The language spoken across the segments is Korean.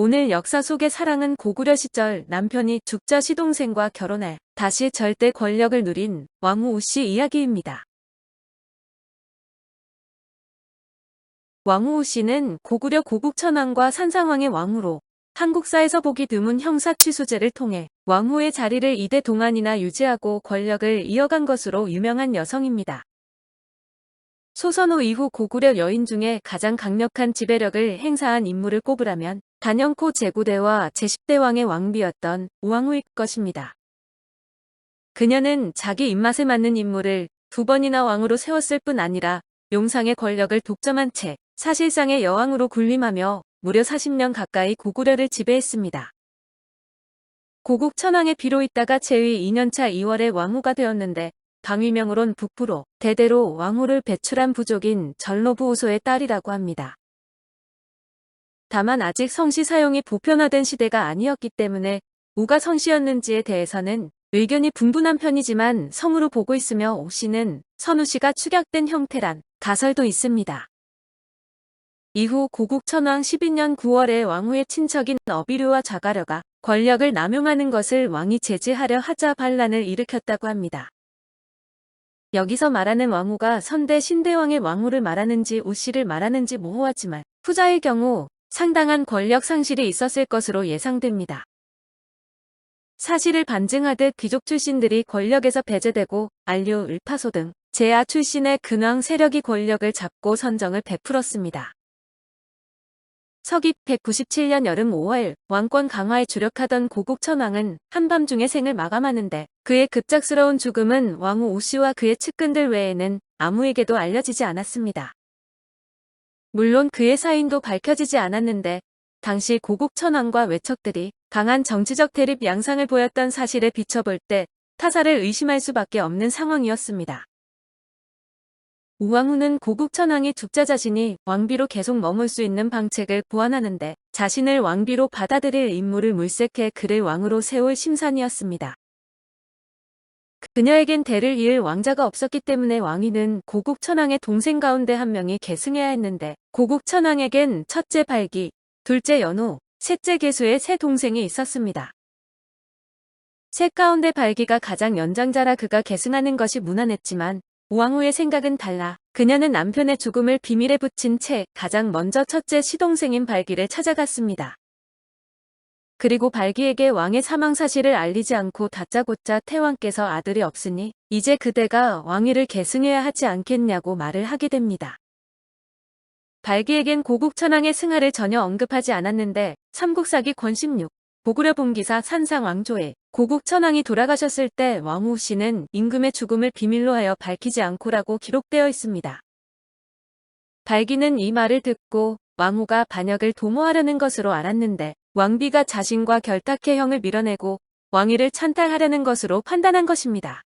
오늘 역사 속의 사랑은 고구려 시절 남편이 죽자 시동생과 결혼해 다시 절대 권력을 누린 왕후 우씨 이야기입니다. 왕후 우씨는 고구려 고국천왕과 산상왕의 왕후로 한국사에서 보기 드문 형사취수제를 통해 왕후의 자리를 2대 동안이나 유지하고 권력을 이어간 것으로 유명한 여성입니다. 소선호 이후 고구려 여인 중에 가장 강력한 지배력을 행사한 인물을 꼽으라면 단연코 제9대와 제10대 왕의 왕비였던 우왕후일 것입니다. 그녀는 자기 입맛에 맞는 인물을 2번이나 왕으로 세웠을 뿐 아니라 용상의 권력을 독점한 채 사실상의 여왕으로 군림하며 무려 40년 가까이 고구려를 지배했습니다. 고국 천왕의 비로 있다가 재위 2년차 2월에 왕후가 되었는데 방위명으론 북부로 대대로 왕후를 배출한 부족인 전로부 오소의 딸이라고 합니다. 다만 아직 성씨 사용이 보편화된 시대가 아니었기 때문에 우가 성씨였는지에 대해서는 의견이 분분한 편이지만 성으로 보고 있으며 오씨는 선우씨가 축약된 형태란 가설도 있습니다. 이후 고국 천왕 12년 9월에 왕후의 친척인 어비류와 자가려가 권력을 남용하는 것을 왕이 제지하려 하자 반란을 일으켰다고 합니다. 여기서 말하는 왕후가 선대 신대왕의 왕후를 말하는지 오씨를 말하는지 모호하지만 후자의 경우 상당한 권력 상실이 있었을 것으로 예상됩니다. 사실을 반증하듯 귀족 출신들이 권력에서 배제되고 안류, 을파소 등 제하 출신의 근왕 세력이 권력을 잡고 선정을 베풀었습니다. 서기 197년 여름 5월 왕권 강화에 주력하던 고국 천왕은 한밤중에 생을 마감하는데 그의 급작스러운 죽음은 왕후 오씨와 그의 측근들 외에는 아무에게도 알려지지 않았습니다. 물론 그의 사인도 밝혀지지 않았는데 당시 고국 천왕과 외척들이 강한 정치적 대립 양상을 보였던 사실에 비춰볼 때 타사를 의심할 수밖에 없는 상황이었습니다. 우왕후는 고국 천왕이 죽자 자신이 왕비로 계속 머물 수 있는 방책을 고안하는데 자신을 왕비로 받아들일 인물을 물색해 그를 왕으로 세울 심산이었습니다. 그녀에겐 대를 이을 왕자가 없었기 때문에 왕위는 고국 천왕의 동생 가운데 한 명이 계승해야 했는데 고국 천왕에겐 첫째 발기, 둘째 연후, 셋째 계수의 세 동생이 있었습니다. 셋 가운데 발기가 가장 연장자라 그가 계승하는 것이 무난했지만 우왕후의 생각은 달라 그녀는 남편의 죽음을 비밀에 붙인 채 가장 먼저 첫째 시동생인 발기를 찾아갔습니다. 그리고 발기에게 왕의 사망 사실을 알리지 않고 다짜고짜 태왕께서 아들이 없으니 이제 그대가 왕위를 계승해야 하지 않겠냐고 말을 하게 됩니다. 발기에겐 고국 천왕의 승하를 전혀 언급하지 않았는데 삼국사기 권 16, 고구려 본기사 산상왕조에 고국 천왕이 돌아가셨을 때 왕후 씨는 임금의 죽음을 비밀로 하여 밝히지 않고라고 기록되어 있습니다. 발기는 이 말을 듣고 왕후가 반역을 도모하려는 것으로 알았는데 왕비가 자신과 결탁해 형을 밀어내고 왕위를 찬탈하려는 것으로 판단한 것입니다.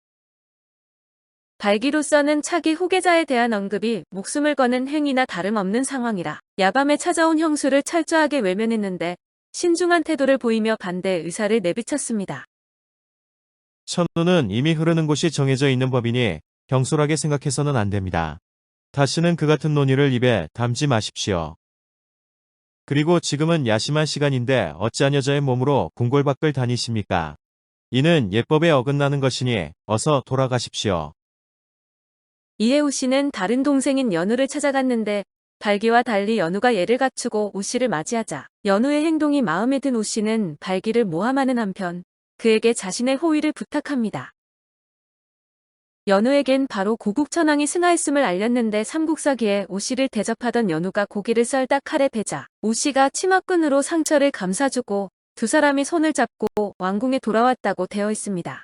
발기로서는 차기 후계자에 대한 언급이 목숨을 거는 행위나 다름없는 상황이라 야밤에 찾아온 형수를 철저하게 외면했는데 신중한 태도를 보이며 반대 의사를 내비쳤습니다. 천우는 이미 흐르는 곳이 정해져 있는 법이니 경솔하게 생각해서는 안 됩니다. 다시는 그 같은 논의를 입에 담지 마십시오. 그리고 지금은 야심한 시간인데 어찌한 여자의 몸으로 궁궐 밖을 다니십니까? 이는 예법에 어긋나는 것이니 어서 돌아가십시오. 이에 우씨는 다른 동생인 연우를 찾아갔는데 발기와 달리 연우가 예를 갖추고 우씨를 맞이하자 연우의 행동이 마음에 든 우씨는 발기를 모함하는 한편 그에게 자신의 호의를 부탁합니다. 연우에겐 바로 고국 천왕이 승하했음을 알렸는데 삼국사기에 오씨를 대접하던 연우가 고기를 썰다 칼에 베자 오씨가 치마끈으로 상처를 감싸주고 두 사람이 손을 잡고 왕궁에 돌아왔다고 되어 있습니다.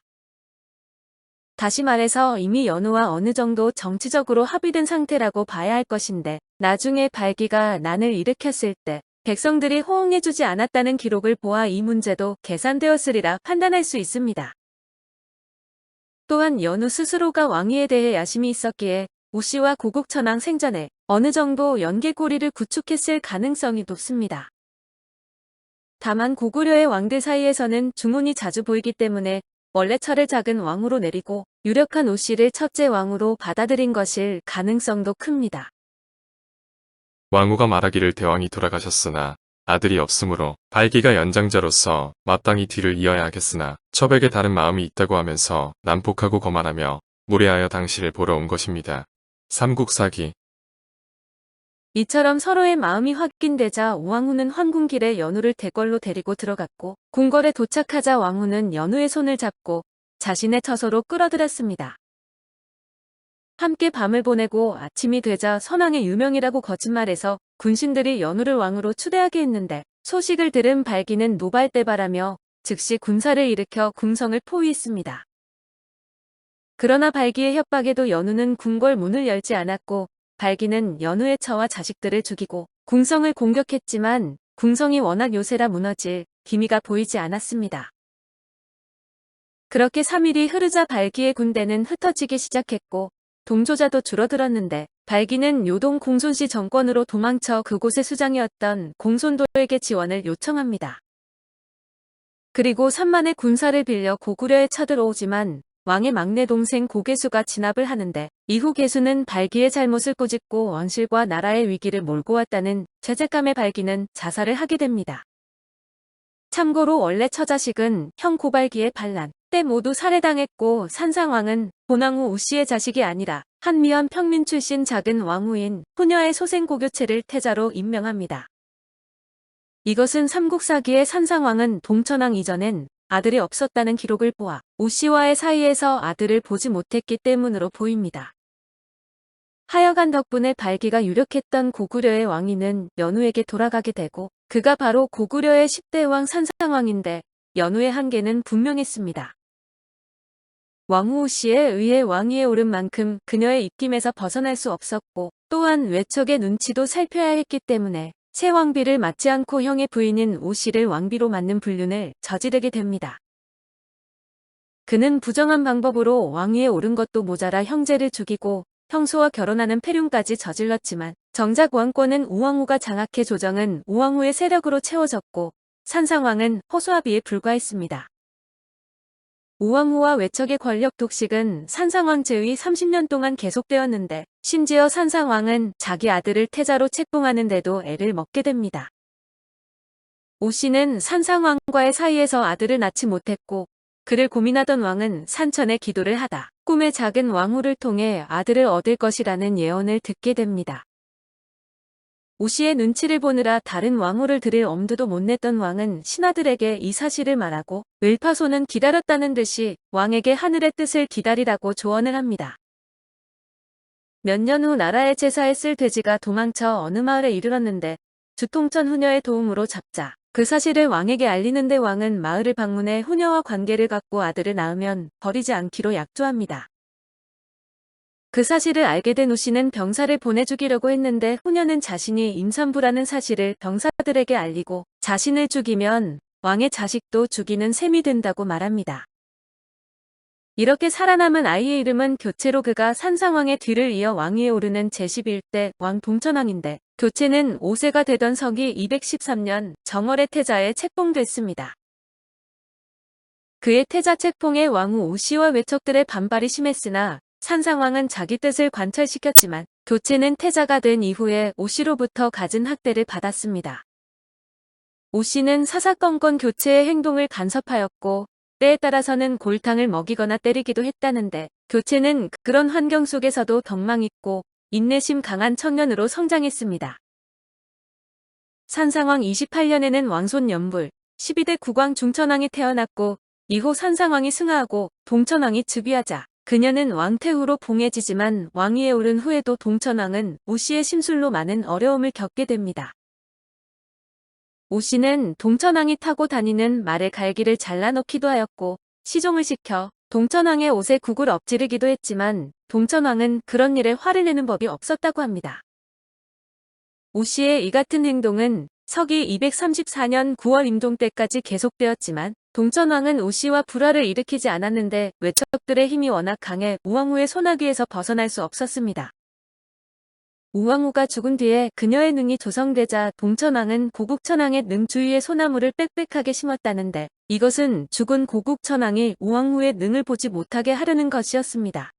다시 말해서 이미 연우와 어느 정도 정치적으로 합의된 상태라고 봐야 할 것인데 나중에 발기가 난을 일으켰을 때 백성들이 호응해주지 않았다는 기록을 보아 이 문제도 계산되었으리라 판단할 수 있습니다. 또한 연우 스스로가 왕위에 대해 야심이 있었기에 오씨와 고국 천왕 생전에 어느 정도 연계고리를 구축했을 가능성이 높습니다. 다만 고구려의 왕들 사이에서는 중혼이 자주 보이기 때문에 원래 철을 작은 왕으로 내리고 유력한 오씨를 첫째 왕으로 받아들인 것일 가능성도 큽니다. 왕후가 말하기를 대왕이 돌아가셨으나 아들이 없으므로 발기가 연장자로서 마땅히 뒤를 이어야 하겠으나 첩에게 다른 마음이 있다고 하면서 난폭하고 거만하며 무례하여 당시를 보러 온 것입니다. 삼국사기. 이처럼 서로의 마음이 확인되자 우왕후는 황궁길에 연우를 대궐로 데리고 들어갔고 궁궐에 도착하자 왕후는 연우의 손을 잡고 자신의 처소로 끌어들였습니다. 함께 밤을 보내고 아침이 되자 선왕의 유명이라고 거짓말해서 군신들이 연우를 왕으로 추대하게 했는데 소식을 들은 발기는 노발대발하며 즉시 군사를 일으켜 궁성을 포위했습니다. 그러나 발기의 협박에도 연우는 궁궐 문을 열지 않았고 발기는 연우의 처와 자식들을 죽이고 궁성을 공격했지만 궁성이 워낙 요새라 무너질 기미가 보이지 않았습니다. 그렇게 3일이 흐르자 발기의 군대는 흩어지기 시작했고 동조자도 줄어들었는데 발기는 요동 공손씨 정권으로 도망쳐 그곳의 수장이었던 공손도에게 지원을 요청합니다. 그리고 3만의 군사를 빌려 고구려에 쳐들어오지만 왕의 막내 동생 고개수가 진압을 하는데 이후 개수는 발기의 잘못을 꼬집고 원실과 나라의 위기를 몰고 왔다는 죄책감에 발기는 자살을 하게 됩니다. 참고로 원래 처자식은 형 고발기의 반란 때 모두 살해당했고 산상왕은 본왕후 우씨의 자식이 아니라 한미한 평민 출신 작은 왕후인 후녀의 소생 고교체를 태자로 임명합니다. 이것은 삼국사기의 산상왕은 동천왕 이전엔 아들이 없었다는 기록을 보아 우씨와의 사이에서 아들을 보지 못했기 때문으로 보입니다. 하여간 덕분에 발기가 유력했던 고구려의 왕위는 연우에게 돌아가게 되고 그가 바로 고구려의 10대 왕 산상왕인데 연우의 한계는 분명했습니다. 왕후 우씨에 의해 왕위에 오른 만큼 그녀의 입김에서 벗어날 수 없었고 또한 외척의 눈치도 살펴야 했기 때문에 새 왕비를 맞지 않고 형의 부인인 우씨를 왕비로 맞는 불륜을 저지르게 됩니다. 그는 부정한 방법으로 왕위에 오른 것도 모자라 형제를 죽이고 형수와 결혼하는 폐륜까지 저질렀지만 정작 왕권은 우왕후가 장악해 조정은 우왕후의 세력으로 채워졌고 산상왕은 허수아비에 불과했습니다. 우왕후와 외척의 권력 독식은 산상왕 제위 30년 동안 계속되었는데 심지어 산상왕은 자기 아들을 태자로 책봉하는데도 애를 먹게 됩니다. 오씨는 산상왕과의 사이에서 아들을 낳지 못했고 그를 고민하던 왕은 산천에 기도를 하다 꿈에 작은 왕후를 통해 아들을 얻을 것이라는 예언을 듣게 됩니다. 오씨의 눈치를 보느라 다른 왕후를 들일 엄두도 못 냈던 왕은 신하들에게 이 사실을 말하고 을파소는 기다렸다는 듯이 왕에게 하늘의 뜻을 기다리라고 조언을 합니다. 몇 년 후 나라의 제사에 쓸 돼지가 도망쳐 어느 마을에 이르렀는데 주통천 후녀의 도움으로 잡자 그 사실을 왕에게 알리는데 왕은 마을을 방문해 후녀와 관계를 갖고 아들을 낳으면 버리지 않기로 약조합니다. 그 사실을 알게 된 우씨는 병사를 보내주기려고 했는데 후녀는 자신이 임산부라는 사실을 병사들에게 알리고 자신을 죽이면 왕의 자식도 죽이는 셈이 된다고 말합니다. 이렇게 살아남은 아이의 이름은 교체로 그가 산상왕의 뒤를 이어 왕위에 오르는 제11대 왕 동천왕인데 교체는 5세가 되던 서기 213년 정월의 태자에 책봉됐습니다. 그의 태자 책봉에 왕후 우씨와 외척들의 반발이 심했으나 산상왕은 자기 뜻을 관철시켰지만 교체는 태자가 된 이후에 오씨로부터 갖은 학대를 받았습니다. 오씨는 사사건건 교체의 행동을 간섭하였고 때에 따라서는 골탕을 먹이거나 때리기도 했다는데 교체는 그런 환경 속에서도 덕망 있고 인내심 강한 청년으로 성장했습니다. 산상왕 28년에는 왕손 연불 12대 국왕 중천왕이 태어났고 이후 산상왕이 승하하고 동천왕이 즉위하자 그녀는 왕태후로 봉해지지만 왕위에 오른 후에도 동천왕은 오씨의 심술로 많은 어려움을 겪게 됩니다. 오씨는 동천왕이 타고 다니는 말의 갈기를 잘라놓기도 하였고 시종을 시켜 동천왕의 옷에 국을 엎지르기도 했지만 동천왕은 그런 일에 화를 내는 법이 없었다고 합니다. 오씨의 이 같은 행동은 서기 234년 9월 임종 때까지 계속되었지만 동천왕은 오씨와 불화를 일으키지 않았는데 외척들의 힘이 워낙 강해 우왕후의 손아귀에서 벗어날 수 없었습니다. 우왕후가 죽은 뒤에 그녀의 능이 조성되자 동천왕은 고국천왕의 능 주위에 소나무를 빽빽하게 심었다는데 이것은 죽은 고국천왕이 우왕후의 능을 보지 못하게 하려는 것이었습니다.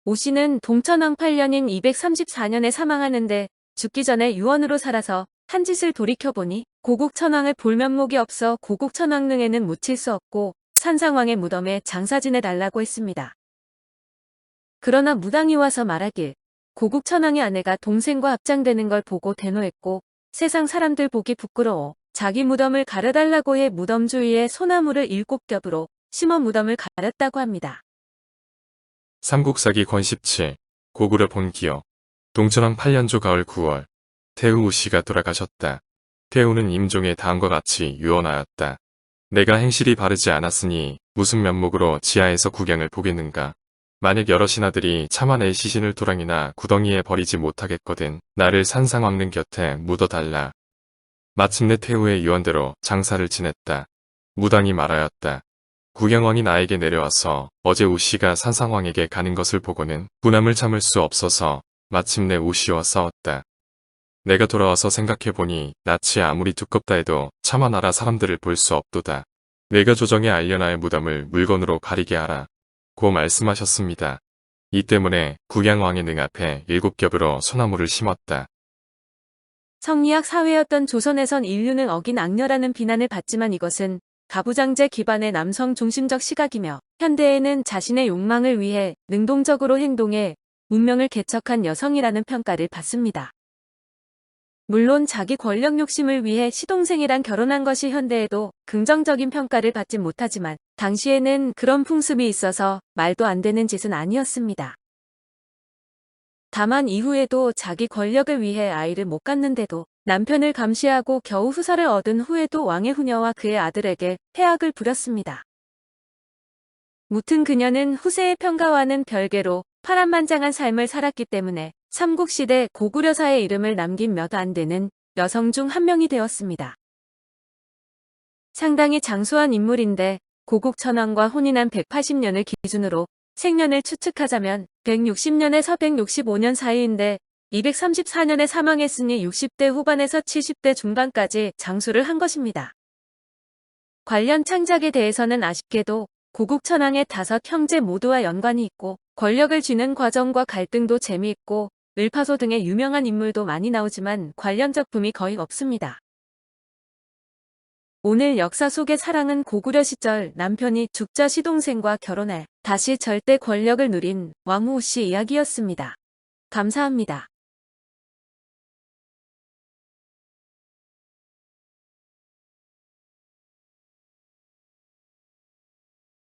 오씨는 동천왕 8년인 234년에 사망하는데 죽기 전에 유언으로 살아서 한 짓을 돌이켜보니 고국천왕을 볼 면목이 없어 고국천왕릉에는 묻힐 수 없고 산상왕의 무덤에 장사 지내달라고 했습니다. 그러나 무당이 와서 말하길 고국천왕의 아내가 동생과 합장되는 걸 보고 대노했고 세상 사람들 보기 부끄러워 자기 무덤을 가려달라고 해 무덤 주위에 소나무를 7겹으로 심어 무덤을 가렸다고 합니다. 삼국사기 권 17. 고구려 본기요. 동천왕 8년조 가을 9월. 태후 우씨가 돌아가셨다. 태후는 임종에 다음과 같이 유언하였다. 내가 행실이 바르지 않았으니 무슨 면목으로 지하에서 구경을 보겠는가. 만약 여러 신하들이 차마 내 시신을 도랑이나 구덩이에 버리지 못하겠거든 나를 산상왕릉 곁에 묻어달라. 마침내 태후의 유언대로 장사를 지냈다. 무당이 말하였다. 구경왕이 나에게 내려와서 어제 우씨가 산상왕에게 가는 것을 보고는 분함을 참을 수 없어서 마침내 우씨와 싸웠다. 내가 돌아와서 생각해보니 낯이 아무리 두껍다 해도 차마 나라 사람들을 볼 수 없도다. 내가 조정에 알려 나의 무덤을 물건으로 가리게 하라. 고 말씀하셨습니다. 이 때문에 구경왕의 능 앞에 7겹으로 소나무를 심었다. 성리학 사회였던 조선에선 인류는 어긴 악녀라는 비난을 받지만 이것은 가부장제 기반의 남성 중심적 시각이며 현대에는 자신의 욕망을 위해 능동적으로 행동해 문명을 개척한 여성이라는 평가를 받습니다. 물론 자기 권력 욕심을 위해 시동생이랑 결혼한 것이 현대에도 긍정적인 평가를 받진 못하지만 당시에는 그런 풍습이 있어서 말도 안 되는 짓은 아니었습니다. 다만 이후에도 자기 권력을 위해 아이를 못 갖는데도 남편을 감시하고 겨우 후사를 얻은 후에도 왕의 후녀와 그의 아들에게 해악을 부렸습니다. 무튼 그녀는 후세의 평가와는 별개로 파란만장한 삶을 살았기 때문에 삼국시대 고구려사의 이름을 남긴 몇 안 되는 여성 중 한 명이 되었습니다. 상당히 장수한 인물인데 고국천왕과 혼인한 180년을 기준으로 생년을 추측하자면 160년에서 165년 사이인데 234년에 사망했으니 60대 후반에서 70대 중반까지 장수를 한 것입니다. 관련 창작에 대해서는 아쉽게도 고국천왕의 5 형제 모두와 연관이 있고 권력을 쥐는 과정과 갈등도 재미있고 을파소 등의 유명한 인물도 많이 나오지만 관련 작품이 거의 없습니다. 오늘 역사 속의 사랑은 고구려 시절 남편이 죽자 시동생과 결혼해 다시 절대 권력을 누린 왕후 씨 이야기였습니다. 감사합니다.